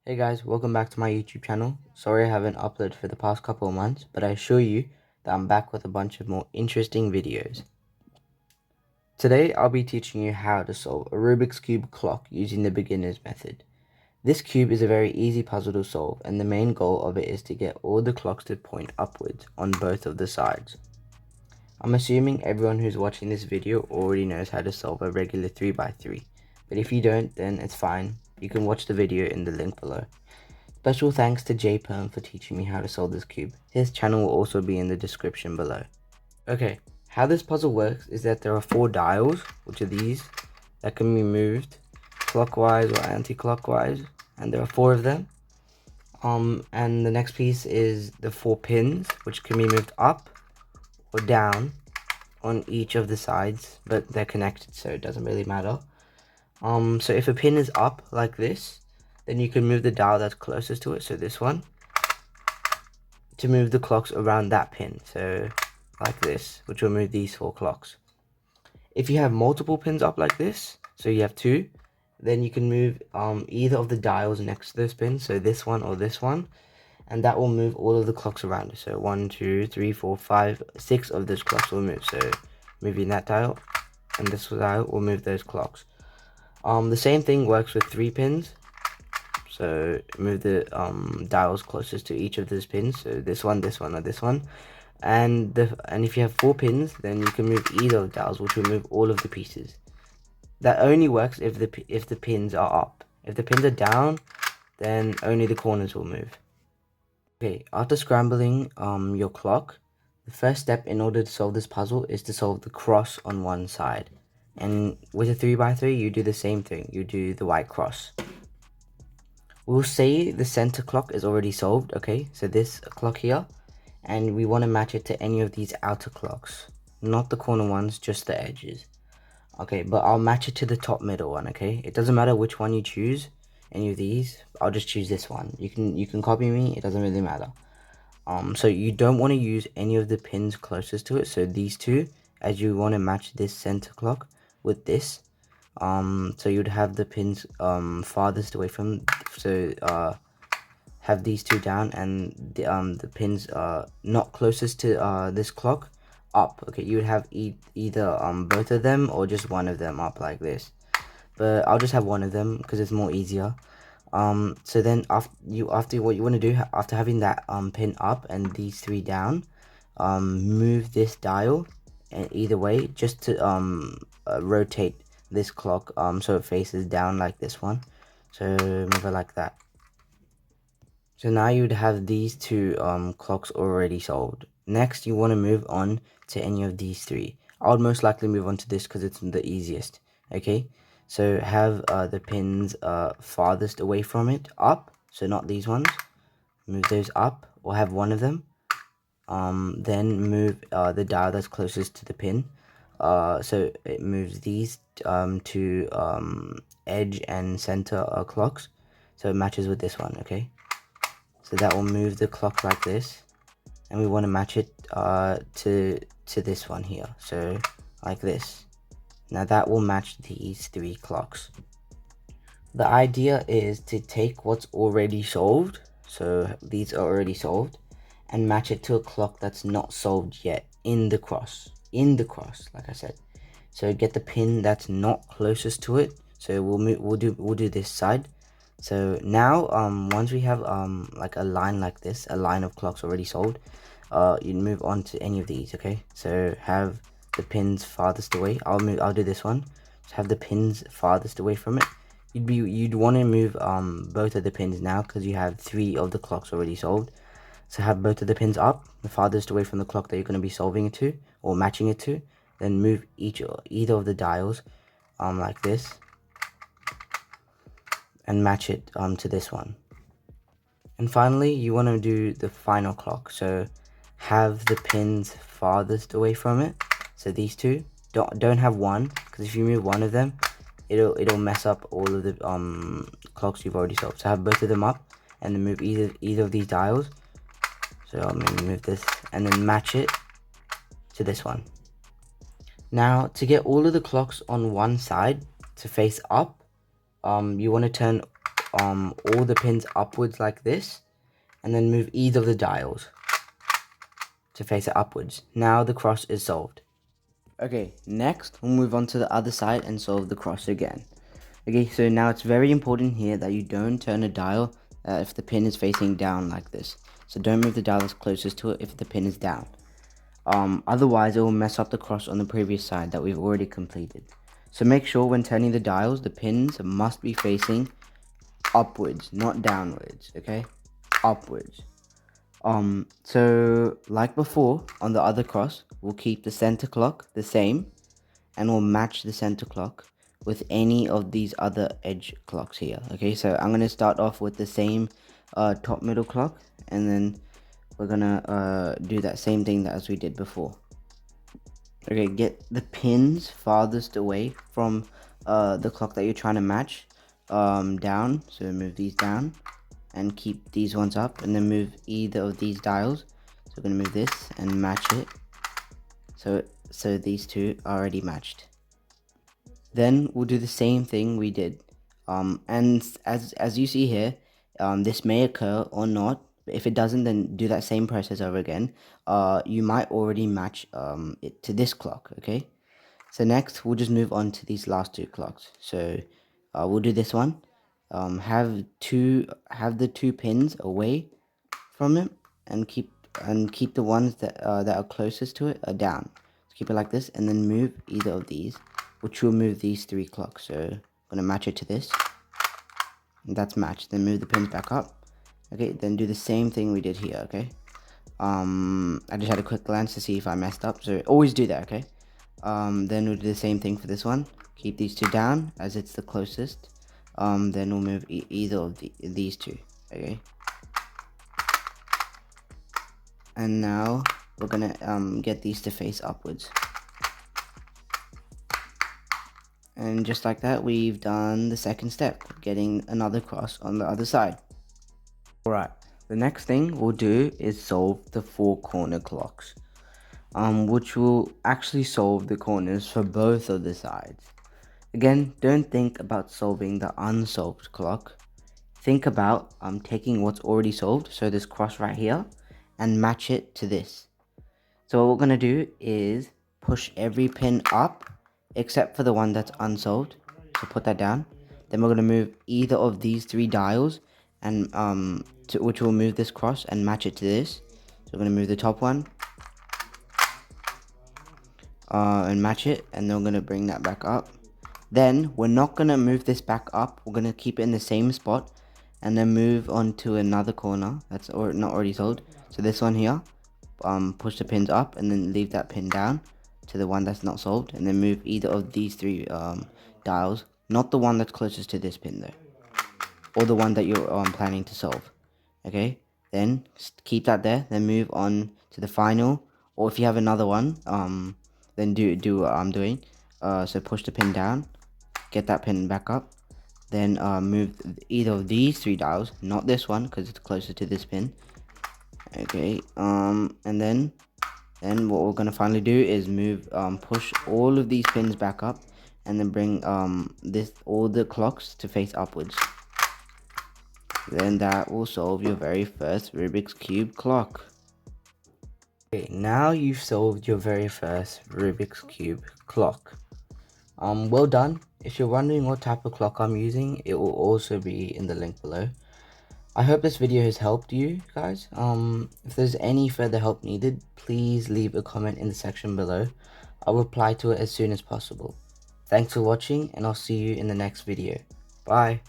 Hey guys, welcome back to my YouTube channel. Sorry I haven't uploaded for the past couple of months, but I assure you that I'm back with a bunch of more interesting videos. Today I'll be teaching you how to solve a Rubik's Cube clock using the beginner's method. This cube is a very easy puzzle to solve, and the main goal of it is to get all the clocks to point upwards on both of the sides. I'm assuming everyone who's watching this video already knows how to solve a regular 3x3, but if you don't, then it's fine. You can watch the video in the link below. Special thanks to JPerm for teaching me how to solve this cube. His channel will also be in the description below. Okay, how this puzzle works is that there are 4 dials, which are these, that can be moved clockwise or anti-clockwise, and there are 4 of them. And the next piece is the 4 pins, which can be moved up or down on each of the sides, but they're connected, so it doesn't really matter. So if a pin is up like this, then you can move the dial that's closest to it, so this one, to move the clocks around that pin, so like this, which will move these 4 clocks. If you have multiple pins up like this, so you have 2, then you can move either of the dials next to this pin, so this one or this one, and that will move all of the clocks around. So 1, 2, 3, 4, 5, 6 of those clocks will move. So moving that dial and this dial will move those clocks. The same thing works with 3 pins. So move the dials closest to each of those pins. So this one, or this one. And if you have 4 pins, then you can move either of the dials, which will move all of the pieces. That only works if the pins are up. If the pins are down, then only the corners will move. Okay, after scrambling your clock, the first step in order to solve this puzzle is to solve the cross on one side. And with a 3x3, you do the same thing. You do the white cross. We'll say the center clock is already solved, okay? So this clock here, and we want to match it to any of these outer clocks. Not the corner ones, just the edges. Okay, but I'll match it to the top middle one, okay? It doesn't matter which one you choose, any of these. I'll just choose this one. You can copy me, it doesn't really matter. So you don't want to use any of the pins closest to it, so these 2, as you want to match this center clock with this. So you'd have the pins farthest away from, so have these 2 down, and the pins not closest to this clock up. Okay, you would have either both of them or just one of them up like this, but I'll just have one of them because it's more easier. So then after what you want to do after having that pin up and these 3 down, move this dial either way, just to rotate this clock so it faces down like this one. So move it like that. So now you'd have these 2 clocks already solved. Next, you want to move on to any of these 3. I would most likely move on to this because it's the easiest. Okay, so have the pins farthest away from it up, so not these ones. Move those up, or have one of them. Then move the dial that's closest to the pin. So it moves these to edge and center clocks, so it matches with this one. Okay. So that will move the clock like this, and we want to match it to this one here, so like this. Now that will match these 3 clocks. The idea is to take what's already solved, so these are already solved, and match it to a clock that's not solved yet in the cross, like I said. So get the pin that's not closest to it. So we'll do this side. So now once we have like a line like this, a line of clocks already solved, you move on to any of these. Okay, so have the pins farthest away. I'll do this one. So have the pins farthest away from it. You'd want to move both of the pins now because you have 3 of the clocks already solved. So have both of the pins up, the farthest away from the clock that you're going to be solving it to or matching it to. Then move either of the dials like this, and match it to this one. And finally, you want to do the final clock. So have the pins farthest away from it. So these 2, don't have one, because if you move one of them, it'll mess up all of the clocks you've already solved. So have both of them up, and then move either of these dials. So I'm going to move this and then match it to this one. Now to get all of the clocks on one side to face up, you want to turn all the pins upwards like this, and then move either of the dials to face it upwards. Now the cross is solved. Okay, next we'll move on to the other side and solve the cross again. Okay, so now it's very important here that you don't turn a dial if the pin is facing down like this. So don't move the dial that's closest to it if the pin is down. Otherwise it will mess up the cross on the previous side that we've already completed. So make sure when turning the dials, the pins must be facing upwards, not downwards, okay? Upwards. So like before, on the other cross, we'll keep the center clock the same, and we'll match the center clock with any of these other edge clocks here. Okay, so I'm gonna start off with the same top middle clock, and then we're gonna do that same thing that as we did before. Okay, get the pins farthest away from the clock that you're trying to match down. So move these down and keep these ones up, and then move either of these dials. So we're gonna move this and match it. So these two are already matched. Then we'll do the same thing we did. And as you see here, this may occur or not. If it doesn't, then do that same process over again. You might already match it to this clock, okay? So next, we'll just move on to these last two clocks. So we'll do this one. Have the two pins away from it, and keep the ones that are closest to it down. So keep it like this, and then move either of these, which will move these three clocks. So I'm gonna match it to this. And that's matched. Then move the pins back up. Okay, then do the same thing we did here, okay? I just had a quick glance to see if I messed up, so always do that, okay? Then we'll do the same thing for this one. Keep these two down as it's the closest. Then we'll move either of these two, okay? And now we're gonna get these to face upwards. And just like that, we've done the second step, getting another cross on the other side. Alright, the next thing we'll do is solve the 4 corner clocks, which will actually solve the corners for both of the sides. Again, don't think about solving the unsolved clock. Think about taking what's already solved, so this cross right here, and match it to this. So what we're going to do is push every pin up except for the one that's unsolved. So put that down. Then we're going to move either of these 3 dials, and which will move this cross and match it to this. So we're going to move the top one and match it, and then we're going to bring that back up. Then we're not going to move this back up. We're going to keep it in the same spot, and then move on to another corner that's not already solved. So this one here, push the pins up and then leave that pin down to the one that's not solved, and then move either of these 3 dials, not the one that's closest to this pin though, or the one that you're planning to solve. Okay, then keep that there, then move on to the final, or if you have another one, then do what I'm doing. So push the pin down, get that pin back up, then move either of these 3 dials, not this one because it's closer to this pin. Okay, and then what we're gonna finally do is move push all of these pins back up, and then bring all the clocks to face upwards. Then that will solve your very first Rubik's Cube clock. Okay, now you've solved your very first Rubik's Cube clock. Well done. If you're wondering what type of clock I'm using, it will also be in the link below. I hope this video has helped you guys. If there's any further help needed, please leave a comment in the section below. I'll reply to it as soon as possible. Thanks for watching, and I'll see you in the next video. Bye.